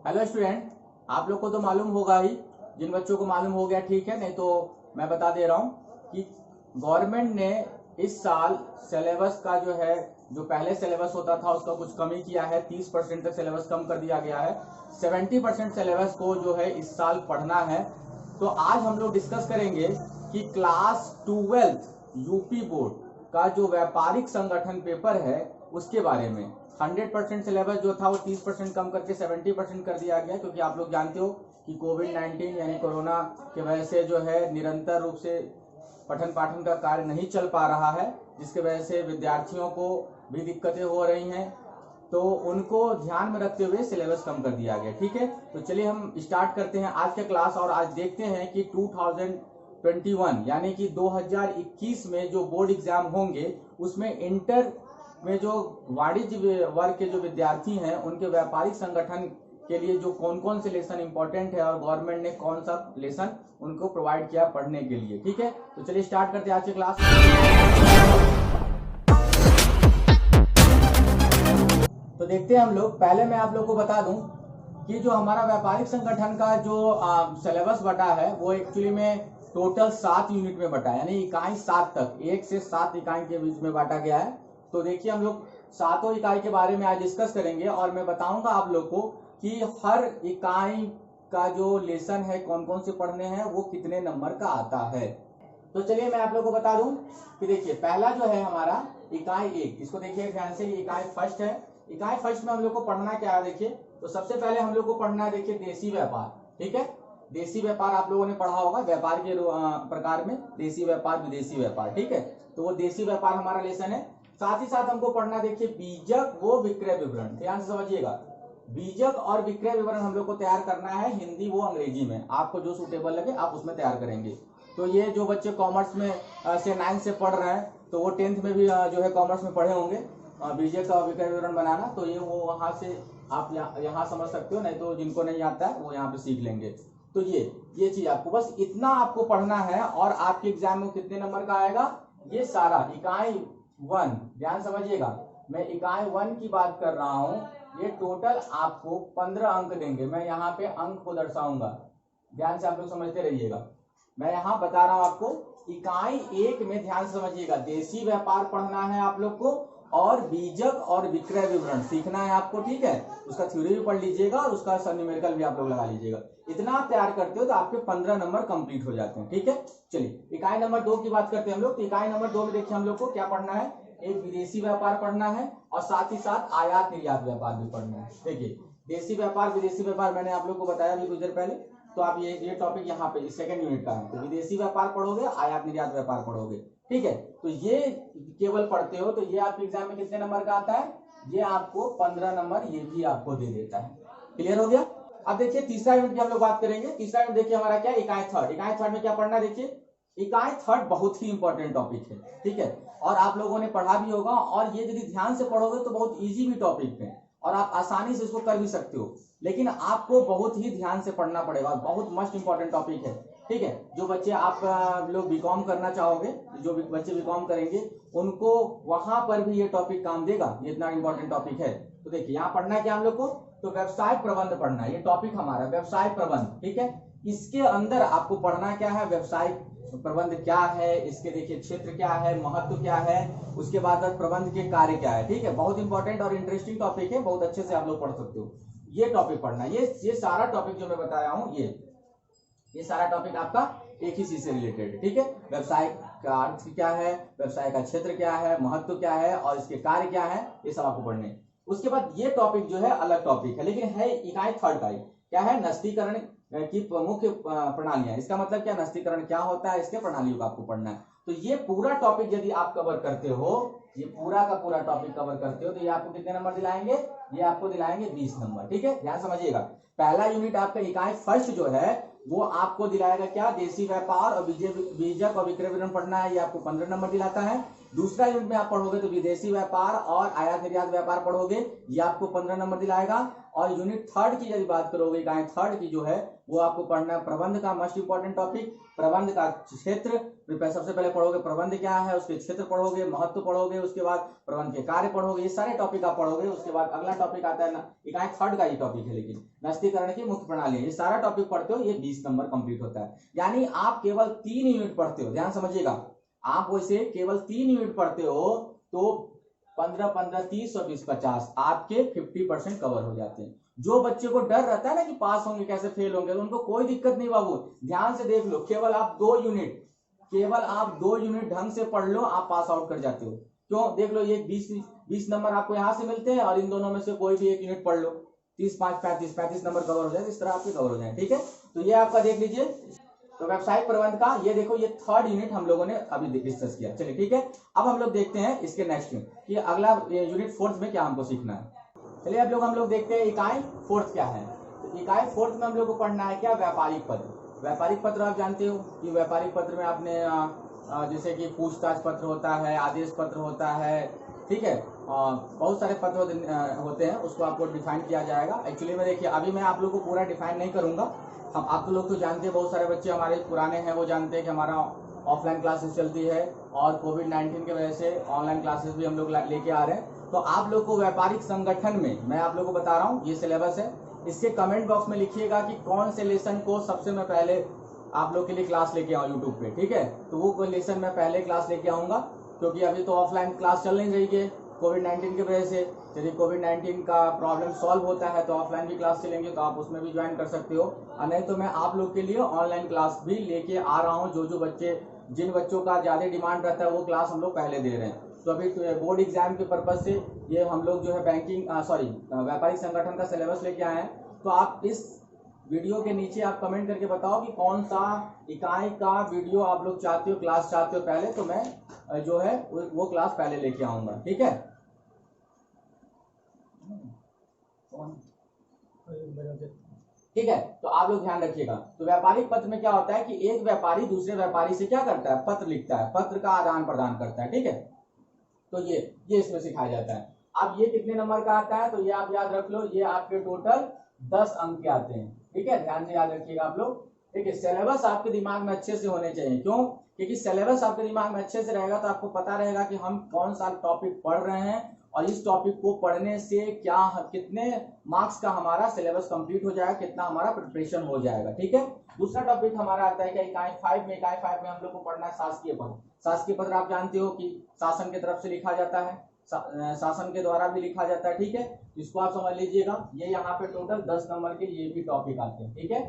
Hello student, आप लोग को तो मालूम होगा ही। जिन बच्चों को मालूम हो गया ठीक है, नहीं तो मैं बता दे रहा हूँ कि गवर्नमेंट ने इस साल सिलेबस का जो है, जो पहले सिलेबस होता था उसका कुछ कमी किया है। 30% तक सिलेबस कम कर दिया गया है। 70% सिलेबस को जो है इस साल पढ़ना है। तो आज हम लोग डिस्कस करेंगे कि क्लास 12 यूपी बोर्ड का जो व्यापारिक संगठन पेपर है उसके बारे में। 100% सिलेबस जो था वो 30% कम करके 70% कर दिया गया, क्योंकि आप लोग जानते हो कि कोविड-19 यानी कोरोना की वजह से जो है निरंतर रूप से पठन पाठन का कार्य नहीं चल पा रहा है, जिसकी वजह से विद्यार्थियों को भी दिक्कतें हो रही हैं। तो उनको ध्यान में रखते हुए सिलेबस कम कर दिया गया। ठीक है, तो चलिए हम स्टार्ट करते हैं आज का क्लास। और आज देखते हैं कि 2021 यानी कि 2021 में जो बोर्ड एग्जाम होंगे उसमें इंटर में जो वाणिज्य वर्ग के जो विद्यार्थी हैं उनके व्यापारिक संगठन के लिए जो कौन कौन से लेसन इंपॉर्टेंट है और गवर्नमेंट ने कौन सा लेसन उनको प्रोवाइड किया पढ़ने के लिए। ठीक है, तो चलिए स्टार्ट करते हैं आज की क्लास। तो देखते हैं हम लोग। पहले मैं आप लोग को बता दूं कि जो हमारा व्यापारिक संगठन का जो सिलेबस बटा है वो एक्चुअली में टोटल 7 यूनिट में बटा है, यानी इकाई 7 तक, 1 से 7 इकाई के बीच में बांटा गया है। तो देखिए हम लोग सातों इकाई के बारे में आज डिस्कस करेंगे और मैं बताऊंगा आप लोग को कि हर इकाई का जो लेसन है, कौन कौन से पढ़ने हैं, वो कितने नंबर का आता है। तो चलिए मैं आप लोग को बता दूं कि देखिए पहला जो है हमारा इकाई 1, इसको देखिए ध्यान से, इकाई फर्स्ट है। इकाई फर्स्ट में हम लोग को पढ़ना क्या है, देखिए तो सबसे पहले हम लोग को पढ़ना है, देखिए देसी व्यापार। ठीक है, देसी व्यापार आप लोगों ने पढ़ा होगा, व्यापार के प्रकार में देसी व्यापार, विदेशी व्यापार। ठीक है, तो वो देसी व्यापार हमारा लेसन है। साथ ही साथ हमको पढ़ना, देखिए बीजक वो विक्रय विवरण। ध्यान से समझिएगा, बीजक और विक्रय विवरण हम लोग को तैयार करना है, हिंदी वो अंग्रेजी में, आपको जो सूटेबल लगे आप उसमें तैयार करेंगे। तो ये जो बच्चे कॉमर्स में से 9 से पढ़ रहे हैं तो वो 10th में भी जो है कॉमर्स में पढ़े होंगे बीजक और विक्रय विवरण बनाना। तो ये वो वहां से आप यहाँ समझ सकते हो, नहीं तो जिनको नहीं आता है वो यहाँ पे सीख लेंगे। तो ये चीज आपको बस इतना आपको पढ़ना है और आपके एग्जाम में कितने नंबर का आएगा, ये सारा इकाई 1। ध्यान समझिएगा, मैं इकाई 1 की बात कर रहा हूं। ये टोटल आपको 15 अंक देंगे। मैं यहाँ पे अंक को दर्शाऊंगा, ध्यान से आप लोग समझते रहिएगा। मैं यहाँ बता रहा हूं आपको, इकाई 1 में ध्यान से समझिएगा, देसी व्यापार पढ़ना है आप लोग को और बीजक और विक्रय विवरण सीखना है आपको। ठीक है, उसका थ्योरी भी पढ़ लीजिएगा और उसका न्यूमेरिकल भी आप लोग लगा लीजिएगा। इतना आप तैयार करते हो तो आपके 15 नंबर कंप्लीट हो जाते हैं। ठीक है, चलिए इकाई नंबर 2 की बात करते हैं हम लोग। तो इकाई नंबर 2 में देखिए हम लोग को क्या पढ़ना है, एक विदेशी व्यापार पढ़ना है और साथ ही साथ आयात निर्यात व्यापार भी पढ़ना है। देखिए देसी व्यापार विदेशी व्यापार मैंने आप लोग को बताया अभी कुछ देर पहले, तो आप ये टॉपिक यहाँ पे सेकंड यूनिट का है। तो विदेशी व्यापार पढ़ोगे, आयात निर्यात व्यापार पढ़ोगे। ठीक है, तो ये केवल पढ़ते हो तो ये आपके एग्जाम में कितने नंबर का आता है, ये आपको 15 नंबर ये भी आपको दे देता है। क्लियर हो गया। अब देखिए तीसरा यूनिट की हम लोग बात करेंगे। तीसरा यूनिट देखिए हमारा क्या, इकाई थर्ड। इकाई थर्ड में क्या पढ़ना है, देखिए इकाई थर्ड बहुत ही इंपॉर्टेंट टॉपिक है। ठीक है, और आप लोगों ने पढ़ा भी होगा और ये यदि ध्यान से पढ़ोगे तो बहुत इजी भी टॉपिक है और आप आसानी से इसको कर भी सकते हो, लेकिन आपको बहुत ही ध्यान से पढ़ना पड़ेगा और बहुत मस्ट इंपॉर्टेंट टॉपिक है। ठीक है, जो बच्चे आप लोग बीकॉम करना चाहोगे, जो बच्चे बीकॉम करेंगे उनको वहां पर भी ये टॉपिक काम देगा, ये इतना इंपॉर्टेंट टॉपिक है। तो देखिए यहाँ पढ़ना है क्या हम लोग को, तो व्यवसाय प्रबंध पढ़ना है। ये टॉपिक हमारा व्यवसाय प्रबंध। ठीक है, इसके अंदर आपको पढ़ना क्या है, व्यवसाय प्रबंध क्या है, इसके देखिए क्षेत्र क्या है, महत्व क्या है, उसके बाद प्रबंध के कार्य क्या है। ठीक है, बहुत इंपॉर्टेंट और इंटरेस्टिंग टॉपिक है, बहुत अच्छे से आप लोग पढ़ सकते हो। ये टॉपिक पढ़ना, ये सारा टॉपिक जो मैं बताया हूँ, ये सारा टॉपिक आपका एक ही चीज से रिलेटेड है। ठीक है, व्यवसाय का अर्थ क्या है, व्यवसाय का क्षेत्र क्या है, महत्व क्या है और इसके कार्य क्या है, ये सब आपको पढ़ने। उसके बाद ये टॉपिक जो है अलग टॉपिक है, लेकिन है इकाई थर्ड का ही। क्या है, नस्तीकरण की प्रमुख प्रणालियां। इसका मतलब क्या, नस्तीकरण क्या होता है, इसके प्रणालियों का आपको पढ़ना है। तो ये पूरा टॉपिक यदि आप कवर करते हो, ये पूरा का पूरा टॉपिक कवर करते हो तो ये आपको कितने नंबर दिलाएंगे, ये आपको दिलाएंगे 20 नंबर। ठीक है, ध्यान समझिएगा। पहला यूनिट आपका इकाई फर्स्ट जो है वो आपको दिलाएगा क्या, देसी व्यापार और बीजक और विक्रय विवरण पढ़ना है, ये आपको 15 नंबर दिलाता है। दूसरा यूनिट में आप पढ़ोगे तो विदेशी व्यापार और आयात निर्यात व्यापार पढ़ोगे, ये आपको 15 नंबर दिलाएगा। और यूनिट थर्ड की यदि बात करोगे, इकाई थर्ड की जो है वो आपको पढ़ना है प्रबंध का मोस्ट इंपॉर्टेंट टॉपिक, प्रबंध का क्षेत्र। सबसे पहले पढ़ोगे प्रबंध क्या है, उसके क्षेत्र पढ़ोगे, महत्व पढ़ोगे, उसके बाद प्रबंध के कार्य पढ़ोगे, ये सारे टॉपिक आप पढ़ोगे। उसके बाद अगला टॉपिक आता है ना, इकाई थर्ड का ये टॉपिक है, लेकिन नस्तीकरण की मुख्य प्रणाली है। ये सारा टॉपिक पढ़ते हो, ये 20 नंबर कंप्लीट होता है। यानी आप केवल 3 यूनिट पढ़ते हो, ध्यान समझिएगा। आप वैसे केवल 3 यूनिट पढ़ते हो तो 15 15 30 और 20 50 आपके 50% कवर हो जाते हैं। जो बच्चे को डर रहता है ना कि पास होंगे कैसे फेल होंगे, तो उनको कोई दिक्कत नहीं बाबू, ध्यान से देख लो, केवल आप 2 यूनिट ढंग से पढ़ लो, आप पास आउट कर जाते हो। क्यों, देख लो, ये 20 नंबर आपको यहां से मिलते हैं और इन दोनों में से कोई भी एक यूनिट पढ़ लो, 30 5 35 नंबर कवर हो जाए, इस तरह आपके कवर हो जाए। ठीक है, तो ये आपका देख लीजिए, तो व्यावसायिक प्रबंध का ये देखो, ये थर्ड यूनिट हम लोगों ने अभी डिस्कस किया। चलिए ठीक है, अब हम लोग देखते हैं इसके नेक्स्ट में कि अगला यूनिट फोर्थ में क्या हमको सीखना है। चलिए अब हम लोग देखते हैं इकाई फोर्थ क्या है। तो इकाई फोर्थ में हम लोग को पढ़ना है क्या, व्यापारिक पत्र। व्यापारिक पत्र आप जानते हो कि व्यापारिक पत्र में आपने जैसे कि पूछताछ पत्र होता है, आदेश पत्र होता है, ठीक है, बहुत सारे पत्र होते हैं, उसको आपको डिफाइन किया जाएगा। एक्चुअली में देखिए, अभी मैं आप लोग को पूरा डिफाइन नहीं करूंगा। हम आप लोग तो जानते हैं, बहुत सारे बच्चे हमारे पुराने हैं, वो जानते हैं कि हमारा ऑफलाइन क्लासेस चलती है और कोविड-19 की वजह से ऑनलाइन क्लासेस भी हम लोग लेके आ रहे हैं। तो आप लोग को व्यापारिक संगठन में मैं आप लोग को बता रहा हूँ, ये सिलेबस है। इसके कमेंट बॉक्स में लिखिएगा कि कौन से लेसन को सबसे मैं पहले आप लोग के लिए क्लास लेके आऊँ यूट्यूब पे, ठीक है। तो वो लेसन मैं पहले क्लास लेके आऊंगा, क्योंकि अभी तो ऑफलाइन क्लास चल नहीं रही है कोविड-19 की वजह से। यदि कोविड-19 का प्रॉब्लम सॉल्व होता है तो ऑफलाइन भी क्लास चलेंगे, तो आप उसमें भी ज्वाइन कर सकते हो, और नहीं तो मैं आप लोग के लिए ऑनलाइन क्लास भी लेके आ रहा हूँ। जो बच्चे, जिन बच्चों का ज्यादा डिमांड रहता है, वो क्लास हम लोग पहले दे रहे हैं। तो अभी बोर्ड एग्जाम के पर्पज से ये हम लोग जो है व्यापारिक संगठन का सिलेबस लेके आए हैं। तो आप इस वीडियो के नीचे आप कमेंट करके बताओ कि कौन सा इकाई का वीडियो आप लोग चाहते हो, क्लास चाहते हो पहले, तो मैं जो है वो क्लास पहले लेके आऊंगा, ठीक है। ठीक है, तो आप लोग ध्यान रखिएगा। तो व्यापारिक पत्र में क्या होता है कि एक व्यापारी दूसरे व्यापारी से क्या करता है, पत्र लिखता है, पत्र का आदान प्रदान करता है, ठीक है। तो ये इसमें सिखाया जाता है। अब ये कितने नंबर का आता है, तो ये आप याद रख लो, ये आपके टोटल 10 अंक के आते हैं, ठीक है, ध्यान से याद रखिएगा आप लोग। ठीक है, सिलेबस आपके दिमाग में अच्छे से होने चाहिए। क्यों, क्योंकि सिलेबस आपके दिमाग में अच्छे से रहेगा तो आपको पता रहेगा कि हम कौन सा टॉपिक पढ़ रहे हैं, और इस टॉपिक को पढ़ने से क्या, कितने मार्क्स का हमारा सिलेबस कंप्लीट हो जाएगा, कितना हमारा प्रिपरेशन हो जाएगा, ठीक है। दूसरा टॉपिक हमारा आता है कि इकाई 5 में हम लोग को पढ़ना है शासकीय पत्र। शासकीय पत्र आप जानते हो कि शासन की तरफ से लिखा जाता है, शासन के द्वारा भी लिखा जाता है, ठीक है। इसको आप समझ लीजिएगा। ये यहाँ पे टोटल 10 नंबर के ये भी टॉपिक आते हैं, ठीक है।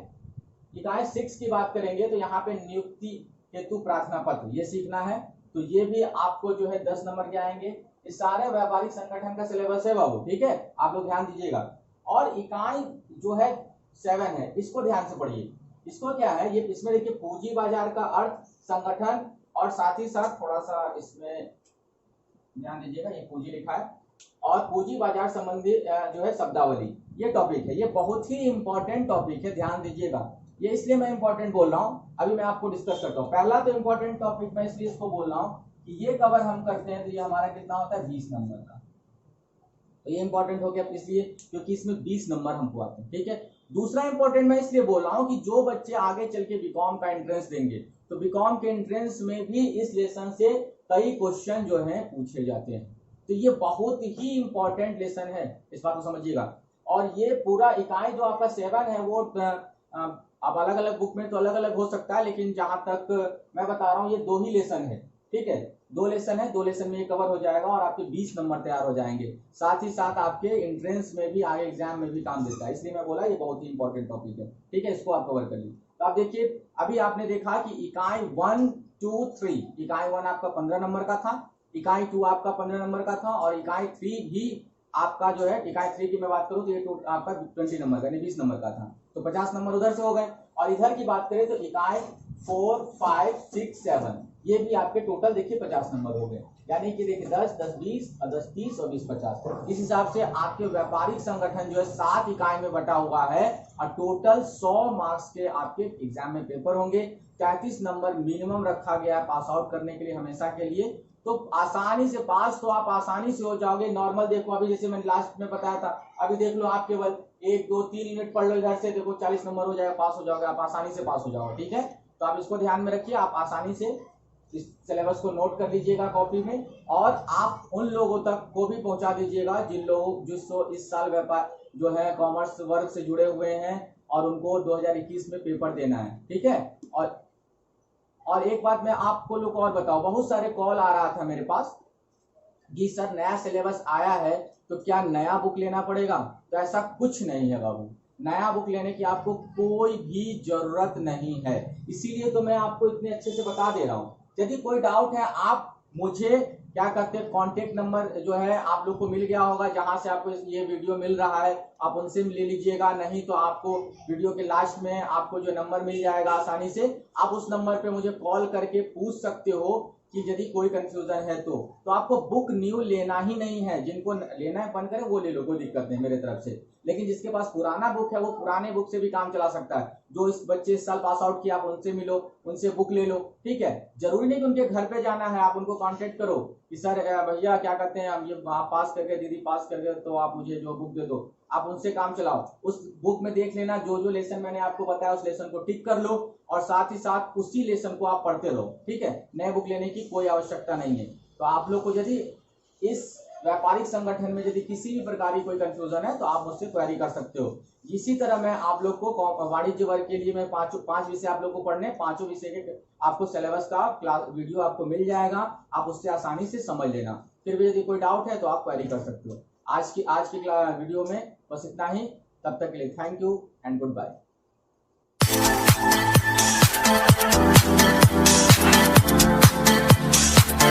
इकाई 6 की बात करेंगे तो यहाँ पे नियुक्ति हेतु प्रार्थना पत्र ये सीखना है, तो ये भी आपको जो है 10 नंबर के आएंगे। इस सारे व्यापारिक संगठन का सिलेबस है बाबू, ठीक है, आप लोग ध्यान दीजिएगा। और इकाई जो है 7 है, इसको ध्यान से पढ़िए। इसको क्या है, ये इसमें देखिए पूंजी बाजार का अर्थ, संगठन, और साथ ही साथ थोड़ा सा इसमें ध्यान दीजिएगा, ये पूंजी लिखा है, और पूंजी बाजार संबंधी जो है शब्दावली, ये टॉपिक है। ये बहुत ही इंपॉर्टेंट टॉपिक है, ध्यान दीजिएगा। ये इसलिए मैं इंपॉर्टेंट बोल रहा हूँ, अभी मैं आपको डिस्कस करता हूँ। पहला तो इंपॉर्टेंट टॉपिक मैं इसलिए इसको बोल रहा हूँ कि ये कवर हम करते हैं तो ये हमारा कितना होता है, 20 नंबर का। तो ये इंपॉर्टेंट हो गया इसलिए क्योंकि इसमें 20 नंबर हमको आते हैं, ठीक है। दूसरा इंपॉर्टेंट मैं इसलिए बोल रहा हूँ कि जो बच्चे आगे चल के बीकॉम का एंट्रेंस देंगे, तो बीकॉम के एंट्रेंस में भी इस लेसन से कई क्वेश्चन जो है पूछे जाते हैं। तो ये बहुत ही इंपॉर्टेंट लेसन है, इस बात को समझिएगा। और ये पूरा इकाई जो आपका 7 है वो अब अलग अलग बुक में तो अलग अलग हो सकता है, लेकिन जहां तक मैं बता रहा हूँ ये 2 ही लेसन है, ठीक है, 2 लेसन है। 2 लेसन में ये कवर हो जाएगा और आपके 20 नंबर तैयार हो जाएंगे। साथ ही साथ आपके एंट्रेंस में भी, आगे एग्जाम में भी काम देता है, इसलिए मैं बोला ये बहुत ही इंपॉर्टेंट टॉपिक है, ठीक है। इसको आप कवर करिए। तो आप देखिए, अभी आपने देखा कि इकाई 1 2 3, इकाई 1 आपका 15 नंबर का था, इकाई 2 आपका 15 नंबर का था, और इकाई 3 भी आपका जो है, इकाई 3 की मैं बात करूं तो ये आपका 20 नंबर का, 20 नंबर का था। तो 50 नंबर उधर से हो गए। और इधर की बात करें तो इकाई 4 5 6 7 ये भी आपके टोटल देखिए 50 नंबर हो गए। यानी कि देखिए 10 10 20 और 10 30 और 20 50। इस हिसाब से आपके व्यापारिक संगठन जो है 7 इकाई में बटा हुआ है, और टोटल 100 मार्क्स के आपके एग्जाम में पेपर होंगे। 33 नंबर मिनिमम रखा गया है पास आउट करने के लिए हमेशा के लिए। तो आसानी से पास तो आप आसानी से हो जाओगे। नॉर्मल देखो, अभी जैसे मैंने लास्ट में बताया था, अभी देख लो आप केवल 1 2 3 यूनिट पढ़ लो इधर से, देखो 40 नंबर हो जाएगा, पास हो जाओगे, आप आसानी से पास हो जाओगे। ठीक है, तो आप इसको ध्यान में रखिए, आप आसानी से इस सिलेबस को नोट कर लीजिएगा कॉपी में, और आप उन लोगों तक को भी पहुंचा दीजिएगा जिन लोगों जिसको इस साल व्यापार जो है कॉमर्स वर्ग से जुड़े हुए हैं और उनको 2021 में पेपर देना है। ठीक है, और एक बात मैं आपको लोग और बताऊं, बहुत सारे कॉल आ रहा था मेरे पास कि सर नया सिलेबस आया है तो क्या नया बुक लेना पड़ेगा? तो ऐसा कुछ नहीं है बाबू, नया बुक लेने की आपको कोई भी जरूरत नहीं है। इसीलिए तो मैं आपको इतने अच्छे से बता दे रहा हूँ। यदि कोई डाउट है, आप मुझे क्या करते हैं, कॉन्टेक्ट नंबर जो है आप लोग को मिल गया होगा, जहां से आपको ये वीडियो मिल रहा है, आप उनसे ले लीजिएगा। नहीं तो आपको वीडियो के लास्ट में आपको जो नंबर मिल जाएगा आसानी से, आप उस नंबर पे मुझे कॉल करके पूछ सकते हो कि यदि कोई कंफ्यूजन है तो आपको बुक न्यू लेना ही नहीं है। जिनको लेना है बंद करें, वो ले लो, कोई दिक्कत नहीं मेरे तरफ से। लेकिन जिसके पास पुराना बुक है वो पुराने बुक से भी काम चला सकता है। जो इस बच्चे इस साल पास आउट किया, आप उनसे मिलो, उनसे बुक ले लो। ठीक है, जरूरी नहीं कि उनके घर पे जाना है, आप उनको कांटेक्ट करो कि सर भैया क्या कहते हैं, हम ये पास करके, दीदी पास करके, तो आप मुझे जो बुक दे दो। आप उनसे काम चलाओ, उस बुक में देख लेना जो जो लेसन मैंने आपको बताया, उस लेसन को टिक कर लो, और साथ ही साथ उसी लेसन को आप पढ़ते रहो। ठीक है, नए बुक लेने की कोई आवश्यकता नहीं है। तो आप लोग को यदि इस व्यापारिक संगठन में यदि किसी भी प्रकार की कोई कंफ्यूजन है तो आप मुझसे क्वेरी कर सकते हो। इसी तरह मैं आप लोग को वाणिज्य वर्ग के लिए मैं पांच विषय आप लोग को पढ़ने, पांचों विषय के आपको सिलेबस का क्लास वीडियो आपको मिल जाएगा, आप उससे आसानी से समझ लेना। फिर भी यदि कोई डाउट है तो आप क्वेरी कर सकते हो। आज की वीडियो में बस इतना ही। तब तक के लिए thank you and good bye.